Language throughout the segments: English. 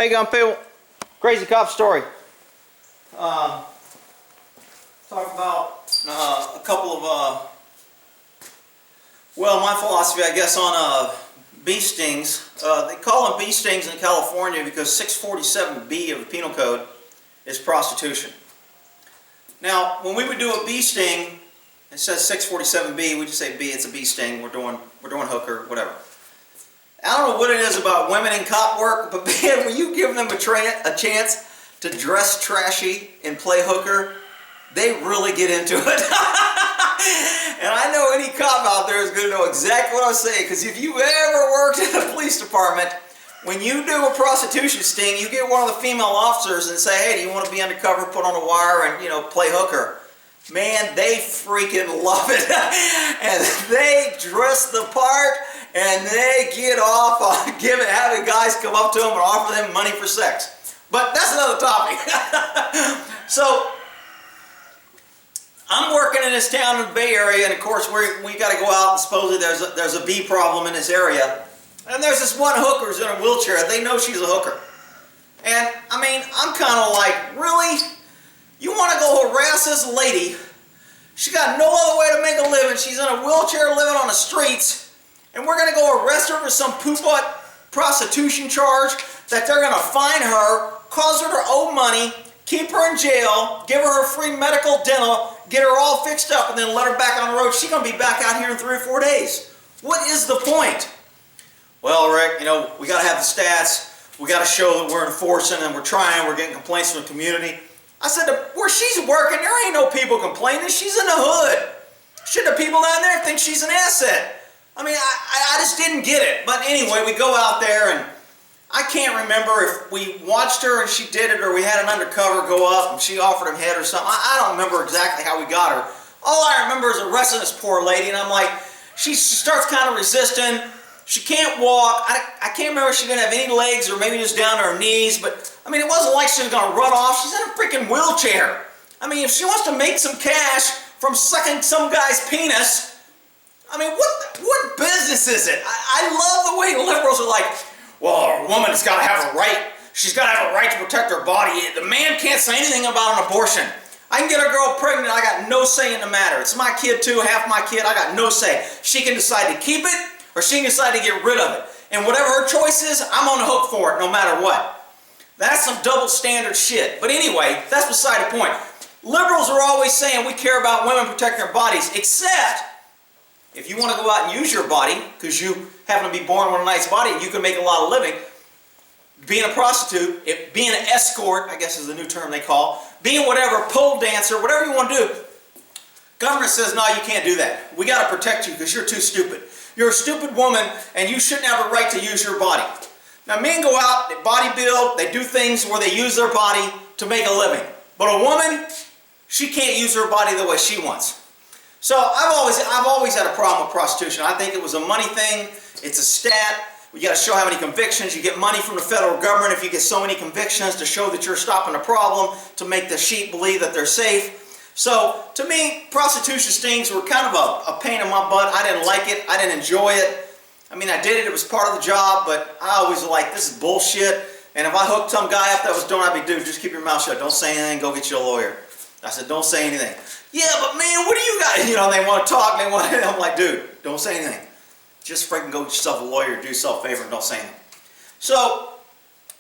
How you going, people? Crazy cop story. Talk about a couple of, well, my philosophy, I guess, on bee stings. They call them bee stings in California because 647B of the Penal Code is prostitution. Now, when we would do a bee sting, it says 647B, we just say B, it's a bee sting, we're doing hooker, whatever. I don't know what it is about women in cop work, but man, when you give them a chance to dress trashy and play hooker, they really get into it. And I know any cop out there is going to know exactly what I'm saying, because if you ever worked in a police department, when you do a prostitution sting, you get one of the female officers and say, hey, do you want to be undercover, put on a wire, and, play hooker? Man, they freaking love it. And they dress the part, and they get off on having guys come up to them and offer them money for sex. But that's another topic. So, I'm working in this town in the Bay Area, and of course we got to go out, and supposedly there's a bee problem in this area. And there's this one hooker who's in a wheelchair. They know she's a hooker. And, I mean, I'm kind of like, really? You want to go harass this lady? She got no other way to make a living. She's in a wheelchair living on the streets. And we're going to go arrest her for some poop-butt prostitution charge that they're going to fine her, cause her to owe money, keep her in jail, give her free medical, dental, get her all fixed up, and then let her back on the road. She's going to be back out here in 3 or 4 days. What is the point? Well, Rick, we got to have the stats. We got to show that we're enforcing and we're trying. We're getting complaints from the community. I said, where she's working, there ain't no people complaining. She's in the hood. Shouldn't the people down there think she's an asset? I mean, I just didn't get it. But anyway, we go out there, and I can't remember if we watched her and she did it, or we had an undercover go up and she offered him head or something. I don't remember exactly how we got her. All I remember is arresting this poor lady, and I'm like, she starts kind of resisting. She can't walk. I can't remember if she didn't have any legs or maybe just down to her knees, but I mean, it wasn't like she was going to run off. She's in a freaking wheelchair. I mean, if she wants to make some cash from sucking some guy's penis, I mean, what business is it? I love the way liberals are like, well, a woman's got to have a right. She's got to have a right to protect her body. The man can't say anything about an abortion. I can get a girl pregnant. I got no say in the matter. It's my kid too, half my kid. I got no say. She can decide to keep it, or she can decide to get rid of it. And whatever her choice is, I'm on the hook for it no matter what. That's some double standard shit. But anyway, that's beside the point. Liberals are always saying we care about women protecting their bodies, except if you want to go out and use your body, because you happen to be born with a nice body and you can make a lot of living, being a prostitute, being an escort, I guess is the new term they call, being whatever, pole dancer, whatever you want to do, government says, no, you can't do that. We got to protect you because you're too stupid. You're a stupid woman and you shouldn't have a right to use your body. Now, men go out, they bodybuild, they do things where they use their body to make a living. But a woman, she can't use her body the way she wants. So I've always had a problem with prostitution. I think it was a money thing. It's a stat. We got to show how many convictions. You get money from the federal government if you get so many convictions to show that you're stopping a problem, to make the sheep believe that they're safe. So to me, prostitution stings were kind of a pain in my butt. I didn't like it. I didn't enjoy it. I mean, I did it. It was part of the job, but I always was like, this is bullshit. And if I hooked some guy up that was doing it, I'd be, dude, just keep your mouth shut. Don't say anything. Go get you a lawyer. I said, don't say anything. Yeah, but man, what do you got? They want to talk. I'm like, dude, don't say anything. Just freaking go get yourself a lawyer, do yourself a favor, and don't say anything. So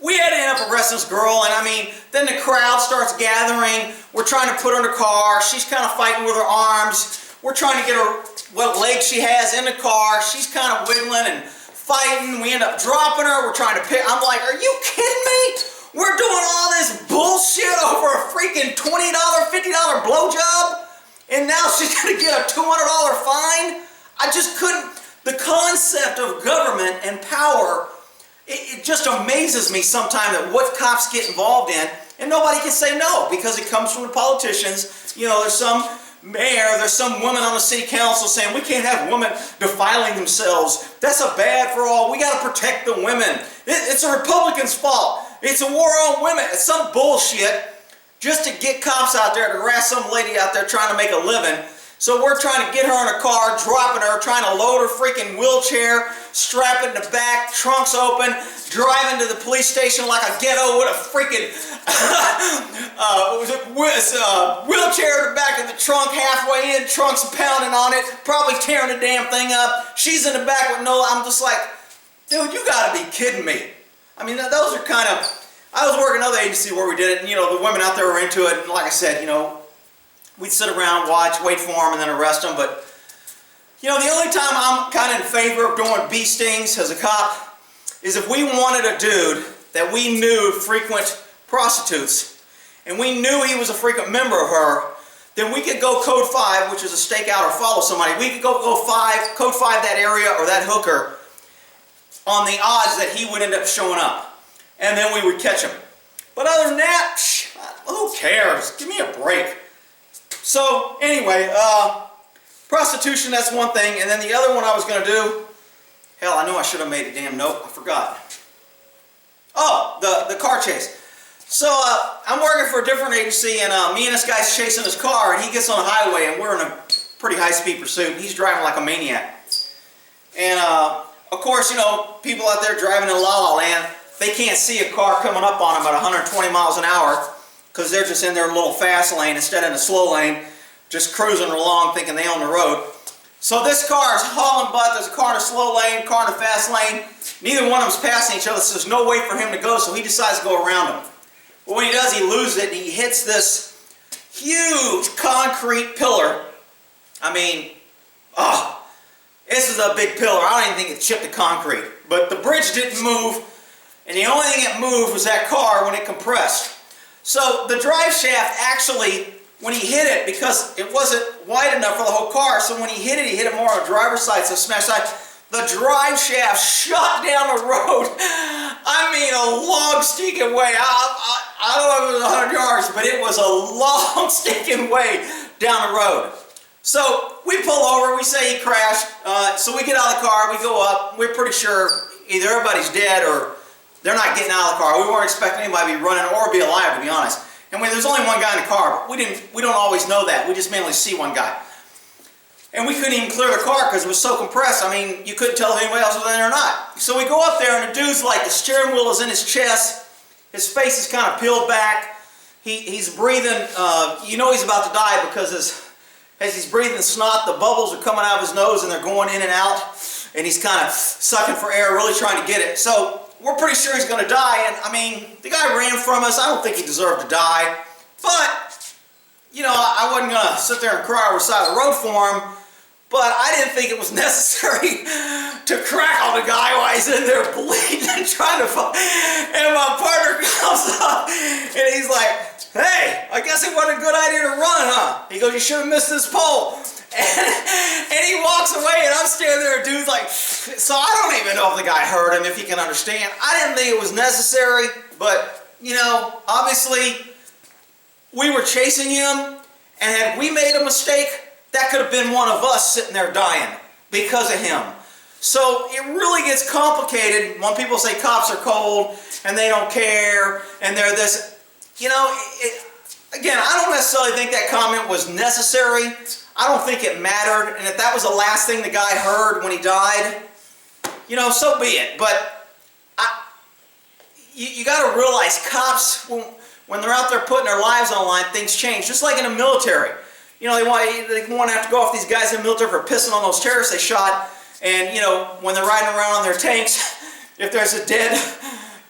we had to end up arresting this girl, and I mean, then the crowd starts gathering. We're trying to put her in the car. She's kind of fighting with her arms. We're trying to get her what legs she has in the car. She's kind of wiggling and fighting. We end up dropping her. We're trying to pick. I'm like, are you kidding me? We're doing all this bullshit over a freaking $20, $50 blowjob, and now she's going to get a $200 fine? I just couldn't. The concept of government and power, it just amazes me sometimes at what cops get involved in, and nobody can say no because it comes from the politicians. There's some mayor, there's some woman on the city council saying we can't have women defiling themselves. That's a bad for all. We got to protect the women. It's a Republican's fault. It's a war on women. It's some bullshit just to get cops out there to harass some lady out there trying to make a living. So we're trying to get her in a car, dropping her, trying to load her freaking wheelchair, strap it in the back, trunks open, driving to the police station like a ghetto with a freaking wheelchair in the back of the trunk, halfway in, trunks pounding on it, probably tearing the damn thing up. She's in the back with no, I'm just like, dude, you gotta be kidding me. I mean, those are kind of, I was working another agency where we did it, and, you know, the women out there were into it, and like I said, you know, we'd sit around, watch, wait for them, and then arrest them. But, you know, the only time I'm kind of in favor of doing bee stings as a cop is if we wanted a dude that we knew frequent prostitutes, and we knew he was a frequent member of her, then we could go code 5, which is a stake out or follow somebody. We could go code 5 that area or that hooker on the odds that he would end up showing up. And then we would catch him. But other than that, who cares? Give me a break. So, anyway, prostitution, that's one thing. And then the other one I was going to do, hell, I know I should have made a damn note. I forgot. Oh, the car chase. So, I'm working for a different agency, and me and this guy's chasing his car, and he gets on the highway, and we're in a pretty high-speed pursuit. He's driving like a maniac. And, of course, you know, people out there driving in La La Land, they can't see a car coming up on them at 120 miles an hour because they're just in their little fast lane instead of in a slow lane, just cruising along thinking they own the road. So this car is hauling butt. There's a car in a slow lane, car in a fast lane. Neither one of them's passing each other, so there's no way for him to go, so he decides to go around them. But when he does, he loses it, and he hits this huge concrete pillar. I mean, this is a big pillar. I don't even think it chipped the concrete. But the bridge didn't move, and the only thing that moved was that car when it compressed. So the drive shaft actually, when he hit it, because it wasn't wide enough for the whole car, so when he hit it more on the driver's side, so smashed side, the drive shaft shot down the road. I mean, a long stinking way. I don't know if it was 100 yards, but it was a long stinking way down the road. So we pull over, we say he crashed, so we get out of the car, we go up, we're pretty sure either everybody's dead or they're not getting out of the car. We weren't expecting anybody to be running or be alive, to be honest. And there's only one guy in the car, but we don't always know that. We just mainly see one guy. And we couldn't even clear the car because it was so compressed. I mean, you couldn't tell if anybody else was in there or not. So we go up there, and the dude's like, the steering wheel is in his chest, his face is kind of peeled back, he's breathing, you know he's about to die because as he's breathing snot, the bubbles are coming out of his nose and they're going in and out, and he's kind of sucking for air, really trying to get it. So we're pretty sure he's going to die, and I mean, the guy ran from us. I don't think he deserved to die, but, you know, I wasn't going to sit there and cry over the side of the road for him, but I didn't think it was necessary to crack on the guy while he's in there bleeding and trying to fight. And my partner comes up, and he's like, hey, I guess it wasn't a good idea to run, huh? He goes, you should have missed this pole. And he walks away, and I'm standing there, dude's like, so I don't even know if the guy heard him, if he can understand. I didn't think it was necessary, but, you know, obviously, we were chasing him, and had we made a mistake, that could have been one of us sitting there dying because of him. So it really gets complicated when people say cops are cold, and they don't care, and they're this. You know, again, I don't necessarily think that comment was necessary. I don't think it mattered, and if that was the last thing the guy heard when he died, you know, so be it. But you got to realize cops, when they're out there putting their lives on the line, things change. Just like in the military. You know, they want to have to go off these guys in the military for pissing on those terrorists they shot, and, you know, when they're riding around on their tanks, if there's a dead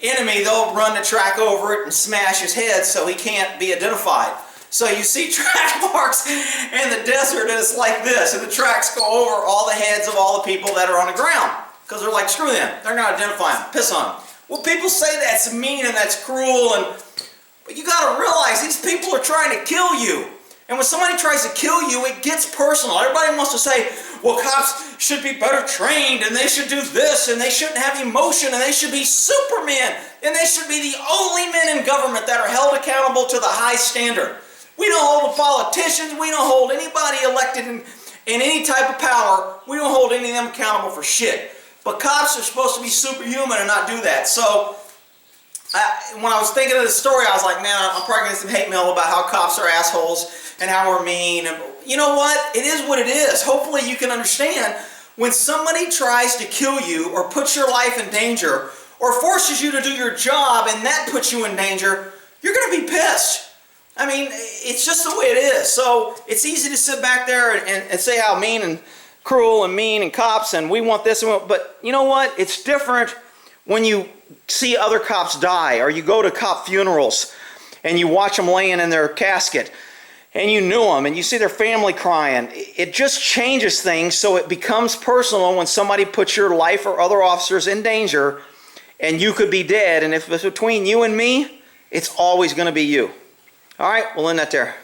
enemy, they'll run the track over it and smash his head so he can't be identified. So you see track marks in the desert, and it's like this, and the tracks go over all the heads of all the people that are on the ground, because they're like, screw them, they're going to identify them, piss on them. Well, people say that's mean and that's cruel, but you got to realize these people are trying to kill you. And when somebody tries to kill you, it gets personal. Everybody wants to say, well, cops should be better trained, and they should do this, and they shouldn't have emotion, and they should be supermen, and they should be the only men in government that are held accountable to the high standard. We don't hold the politicians, we don't hold anybody elected in any type of power, we don't hold any of them accountable for shit. But cops are supposed to be superhuman and not do that. So, when I was thinking of this story, I was like, man, I'm probably going to get some hate mail about how cops are assholes and how we're mean. And you know what? It is what it is. Hopefully you can understand when somebody tries to kill you or puts your life in danger or forces you to do your job and that puts you in danger, you're going to be pissed. I mean, it's just the way it is. So it's easy to sit back there and say how mean and cruel and mean and cops and we want this and but you know what? It's different when you see other cops die or you go to cop funerals and you watch them laying in their casket and you knew them and you see their family crying. It just changes things, so it becomes personal when somebody puts your life or other officers in danger and you could be dead, and if it's between you and me, it's always going to be you. All right, we'll end that there.